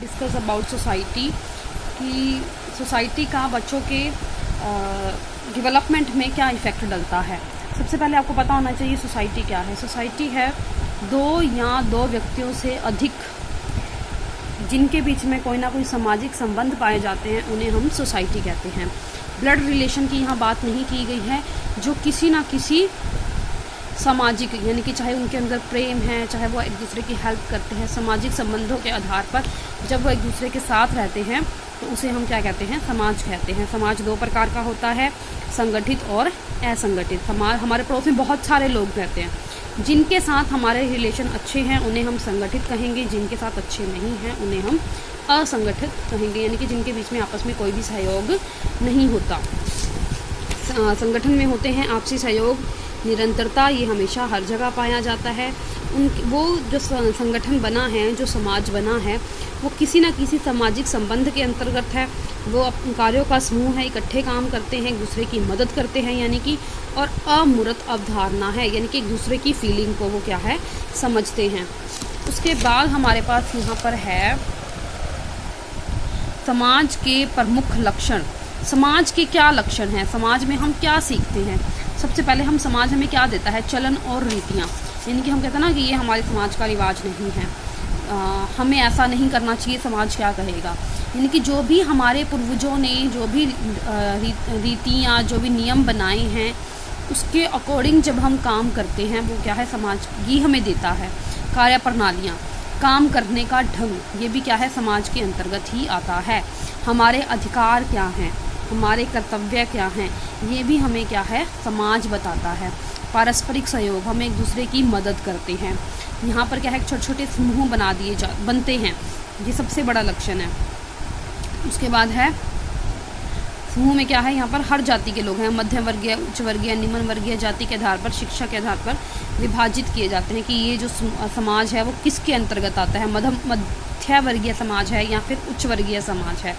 Discuss about society कि society का बच्चों के डेवलपमेंट में क्या इफ़ेक्ट डलता है। सबसे पहले आपको पता होना चाहिए सोसाइटी क्या है। सोसाइटी है दो या दो व्यक्तियों से अधिक जिनके बीच में कोई ना कोई सामाजिक संबंध पाए जाते हैं, उन्हें हम सोसाइटी कहते हैं। ब्लड रिलेशन की यहाँ बात नहीं की गई है, जो किसी ना किसी सामाजिक यानी कि चाहे उनके अंदर प्रेम है, चाहे वो एक दूसरे की हेल्प करते हैं, सामाजिक संबंधों के आधार पर जब वो एक दूसरे के साथ रहते हैं तो उसे हम क्या कहते हैं, समाज कहते हैं। समाज दो प्रकार का होता है, संगठित और असंगठित। हमारे पड़ोस में बहुत सारे लोग रहते हैं, जिनके साथ हमारे रिलेशन अच्छे हैं उन्हें हम संगठित कहेंगे, जिनके साथ अच्छे नहीं हैं उन्हें हम असंगठित कहेंगे, यानी कि जिनके बीच में आपस में कोई भी सहयोग नहीं होता। संगठन में होते हैं आपसी सहयोग, निरंतरता, ये हमेशा हर जगह पाया जाता है। वो जो संगठन बना है, जो समाज बना है, वो किसी न किसी सामाजिक संबंध के अंतर्गत है। वो अपने कार्यों का समूह है, इकट्ठे काम करते हैं, एक दूसरे की मदद करते हैं, यानी कि और अमूर्त अवधारणा है, यानी कि एक दूसरे की फीलिंग को वो क्या है, समझते हैं। उसके बाद हमारे पास यहाँ पर है समाज के प्रमुख लक्षण। समाज के क्या लक्षण हैं, समाज में हम क्या सीखते हैं। सबसे पहले हम समाज हमें क्या देता है, चलन और रीतियाँ, यानी कि हम कहते हैं ना कि ये हमारे समाज का रिवाज नहीं है, हमें ऐसा नहीं करना चाहिए, समाज क्या कहेगा। यानी कि जो भी हमारे पूर्वजों ने जो भी रीतियाँ, जो भी नियम बनाए हैं, उसके अकॉर्डिंग जब हम काम करते हैं, वो क्या है, समाज ये हमें देता है। कार्य प्रणालियाँ, काम करने का ढंग, ये भी क्या है, समाज के अंतर्गत ही आता है। हमारे अधिकार क्या हैं, हमारे कर्तव्य क्या हैं, ये भी हमें क्या है, समाज बताता है। पारस्परिक सहयोग, हम एक दूसरे की मदद करते हैं। यहाँ पर क्या है, छोटे छोटे समूह बनते हैं, ये सबसे बड़ा लक्षण है। उसके बाद है समूह में क्या है, यहाँ पर हर जाति के लोग हैं, मध्यम वर्गीय, उच्च वर्गीय, निम्न वर्गीय जाति के आधार पर, शिक्षा के आधार पर विभाजित किए जाते हैं कि ये जो समाज है वो किसके अंतर्गत आता है, मध्य वर्गीय समाज है या फिर उच्च वर्गीय समाज है।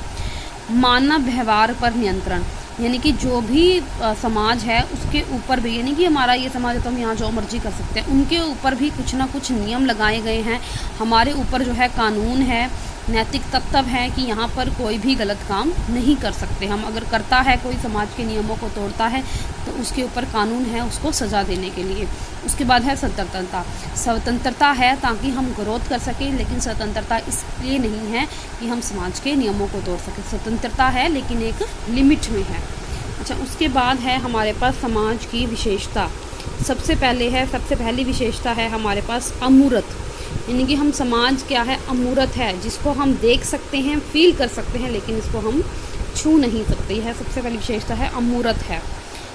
मानव व्यवहार पर नियंत्रण, यानी कि जो भी समाज है उसके ऊपर भी, यानी कि हमारा ये समाज है तो हम यहाँ जो मर्जी कर सकते हैं, उनके ऊपर भी कुछ ना कुछ नियम लगाए गए हैं। हमारे ऊपर जो है कानून है, नैतिक तत्व है कि यहाँ पर कोई भी गलत काम नहीं कर सकते हम। अगर करता है कोई, समाज के नियमों को तोड़ता है, तो उसके ऊपर कानून है उसको सज़ा देने के लिए। उसके बाद है स्वतंत्रता। स्वतंत्रता है ताकि हम ग्रोथ कर सकें, लेकिन स्वतंत्रता इसलिए नहीं है कि हम समाज के नियमों को तोड़ सकें। स्वतंत्रता है लेकिन एक लिमिट में है। अच्छा, उसके बाद है हमारे पास समाज की विशेषता। सबसे पहली विशेषता है हमारे पास अमूर्त, यानी कि हम समाज क्या है, अमूर्त है, जिसको हम देख सकते हैं, फील कर सकते हैं, लेकिन इसको हम छू नहीं सकते। यह सबसे पहली विशेषता है, अमूर्त है।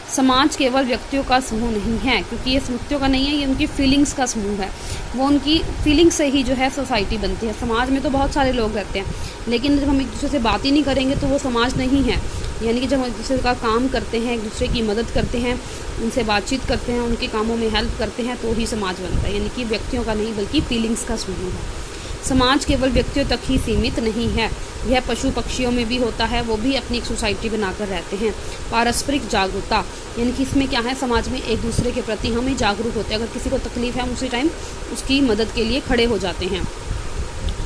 समाज केवल व्यक्तियों का समूह नहीं है, क्योंकि ये व्यक्तियों का नहीं है, ये उनकी फीलिंग्स का समूह है। वो उनकी फीलिंग से ही जो है सोसाइटी बनती है। समाज में तो बहुत सारे लोग रहते हैं, लेकिन जब हम एक दूसरे से बात ही नहीं करेंगे तो वो समाज नहीं है। यानी कि जब हम एक दूसरे का काम करते हैं, एक दूसरे की मदद करते हैं, उनसे बातचीत करते हैं, उनके कामों में हेल्प करते हैं, तो ही समाज बनता है। यानी कि व्यक्तियों का नहीं बल्कि फीलिंग्स का समूह है। समाज केवल व्यक्तियों तक ही सीमित नहीं है, यह पशु पक्षियों में भी होता है, वो भी अपनी एक सोसाइटी बनाकर रहते हैं। पारस्परिक जागरूकता, यानी कि इसमें क्या है, समाज में एक दूसरे के प्रति हम ही जागरूक होते हैं। अगर किसी को तकलीफ है, हम उसी टाइम उसकी मदद के लिए खड़े हो जाते हैं।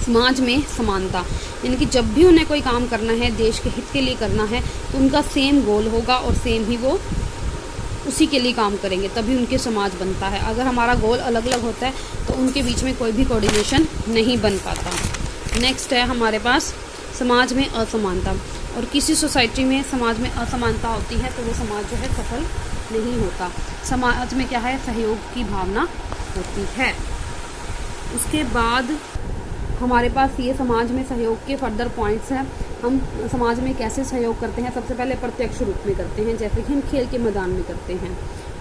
समाज में समानता, यानी कि जब भी उन्हें कोई काम करना है, देश के हित के लिए करना है, तो उनका सेम गोल होगा और सेम ही वो उसी के लिए काम करेंगे, तभी उनके समाज बनता है। अगर हमारा गोल अलग अलग होता है तो उनके बीच में कोई भी कोऑर्डिनेशन नहीं बन पाता। नेक्स्ट है हमारे पास समाज में असमानता। और किसी सोसाइटी में समाज में असमानता होती है तो वो समाज जो है सफल नहीं होता। समाज में क्या है, सहयोग की भावना होती है। उसके बाद हमारे पास ये समाज में सहयोग के फर्दर पॉइंट्स हैं। हम समाज में कैसे सहयोग करते हैं, सबसे पहले प्रत्यक्ष रूप में करते हैं, जैसे कि हम खेल के मैदान में करते हैं।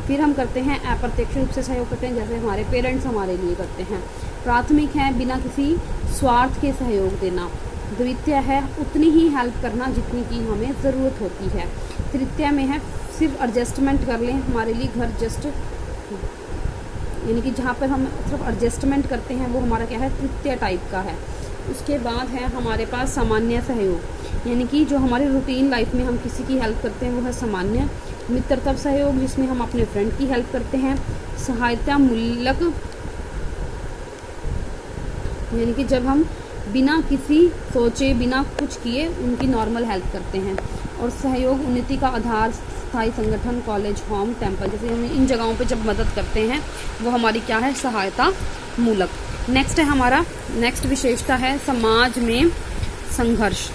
फिर हम करते हैं अप्रत्यक्ष रूप से सहयोग करते हैं, जैसे हमारे पेरेंट्स हमारे लिए करते हैं। प्राथमिक है बिना किसी स्वार्थ के सहयोग देना। द्वितीय है उतनी ही हेल्प करना जितनी की हमें ज़रूरत होती है। तृतीय में है सिर्फ एडजस्टमेंट कर लें, हमारे लिए घर जस्ट, यानी कि जहाँ पर हम सिर्फ एडजस्टमेंट करते हैं वो हमारा क्या है, तृतीय टाइप का है। उसके बाद है हमारे पास सामान्य सहयोग, यानी कि जो हमारे रूटीन लाइफ में हम किसी की हेल्प करते हैं वो है सामान्य। मित्रता सहयोग, जिसमें हम अपने फ्रेंड की हेल्प करते हैं। सहायता मूलक, यानी कि जब हम बिना किसी सोचे, बिना कुछ किए उनकी नॉर्मल हेल्प करते हैं। और सहयोग उन्नति का आधार स्थायी संगठन, कॉलेज, होम, टेम्पल, जैसे हम इन जगहों पे जब मदद करते हैं वो हमारी क्या है, सहायता मूलक। नेक्स्ट है हमारा, नेक्स्ट विशेषता है समाज में संघर्ष,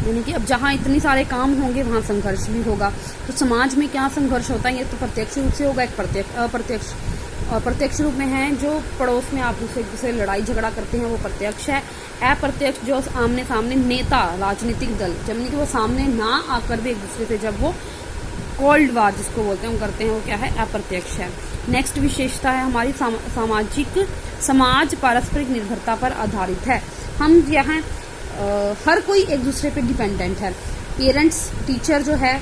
यानी कि अब जहाँ इतने सारे काम होंगे वहाँ संघर्ष भी होगा। तो समाज में क्या संघर्ष होता है, ये तो प्रत्यक्ष रूप से होगा, एक अप्रत्यक्ष। और प्रत्यक्ष रूप में है जो पड़ोस में आप एक दूसरे लड़ाई झगड़ा करते हैं वो प्रत्यक्ष है। अप्रत्यक्ष जो आमने सामने नेता, राजनीतिक दल, जब कि वो सामने ना आकर भी एक दूसरे से जब वो कोल्ड वार जिसको बोलते हैं वो करते हैं, वो क्या है, अप्रत्यक्ष है। नेक्स्ट विशेषता है हमारी समाज पारस्परिक निर्भरता पर आधारित है। हम यहाँ हर कोई एक दूसरे पे डिपेंडेंट है। पेरेंट्स, टीचर जो है,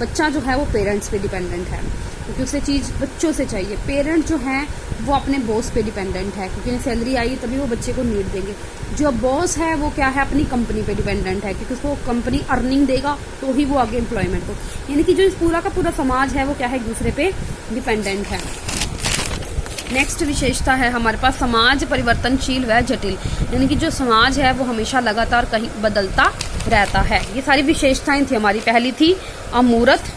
बच्चा जो है वो पेरेंट्स पे डिपेंडेंट है क्योंकि उसे चीज़ बच्चों से चाहिए। पेरेंट जो है वो अपने बॉस पे डिपेंडेंट है क्योंकि सैलरी आई तभी वो बच्चे को नीड देंगे। जो बॉस है वो क्या है, अपनी कंपनी पे डिपेंडेंट है क्योंकि उसको कंपनी अर्निंग देगा तो ही वो आगे एम्प्लॉयमेंट हो। यानी कि जो इस पूरा का पूरा समाज है वो क्या है, एक दूसरे पे डिपेंडेंट है। नेक्स्ट विशेषता है हमारे पास समाज परिवर्तनशील व जटिल, यानी कि जो समाज है वो हमेशा लगातार कहीं बदलता रहता है। ये सारी विशेषताएं थी हमारी। पहली थी अमूर्त।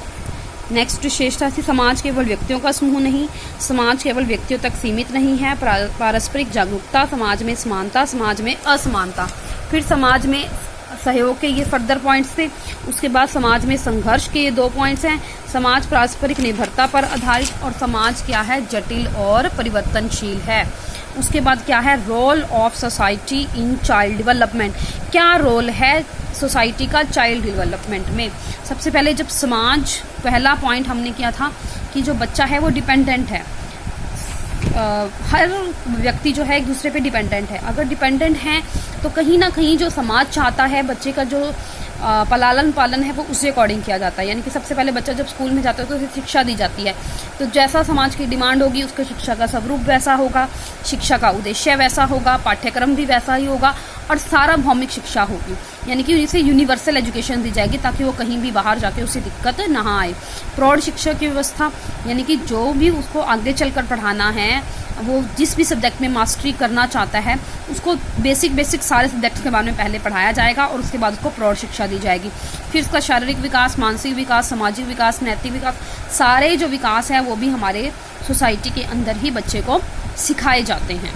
नेक्स्ट विशेषता थी समाज केवल व्यक्तियों का समूह नहीं, समाज केवल व्यक्तियों तक सीमित नहीं है। पारस्परिक जागरूकता, समाज में समानता, समाज में असमानता। फिर समाज में सहयोग के ये फर्दर पॉइंट्स थे। उसके बाद समाज में संघर्ष के ये 2 पॉइंट्स हैं। समाज पारस्परिक निर्भरता पर आधारित और समाज क्या है, जटिल और परिवर्तनशील है। उसके बाद क्या है, role of society in child development. क्या रोल है सोसाइटी का चाइल्ड डेवलपमेंट में। सबसे पहले जब समाज, पहला पॉइंट हमने किया था कि जो बच्चा है वो डिपेंडेंट है। हर व्यक्ति जो है एक दूसरे पे डिपेंडेंट है। अगर डिपेंडेंट है तो कहीं ना कहीं जो समाज चाहता है बच्चे का जो लालन पालन है वो उसी अकॉर्डिंग किया जाता है। यानी कि सबसे पहले बच्चा जब स्कूल में जाता है तो उसे शिक्षा दी जाती है। तो जैसा समाज की डिमांड होगी उसका शिक्षा का स्वरूप वैसा होगा, शिक्षा का उद्देश्य वैसा होगा, पाठ्यक्रम भी वैसा ही होगा और सार्वभौमिक शिक्षा होगी। यानी कि इसे यूनिवर्सल एजुकेशन दी जाएगी ताकि वो कहीं भी बाहर जाके उसे दिक्कत ना आए। प्रौढ़ शिक्षा की व्यवस्था, यानी कि जो भी उसको आगे चलकर पढ़ाना है, वो जिस भी सब्जेक्ट में मास्टरी करना चाहता है उसको बेसिक सारे सब्जेक्ट्स के बारे में पहले पढ़ाया जाएगा और उसके बाद उसको प्रौढ़ शिक्षा दी जाएगी। फिर उसका शारीरिक विकास, मानसिक विकास, सामाजिक विकास, नैतिक विकास, सारे जो विकास है वो भी हमारे सोसाइटी के अंदर ही बच्चे को सिखाए जाते हैं।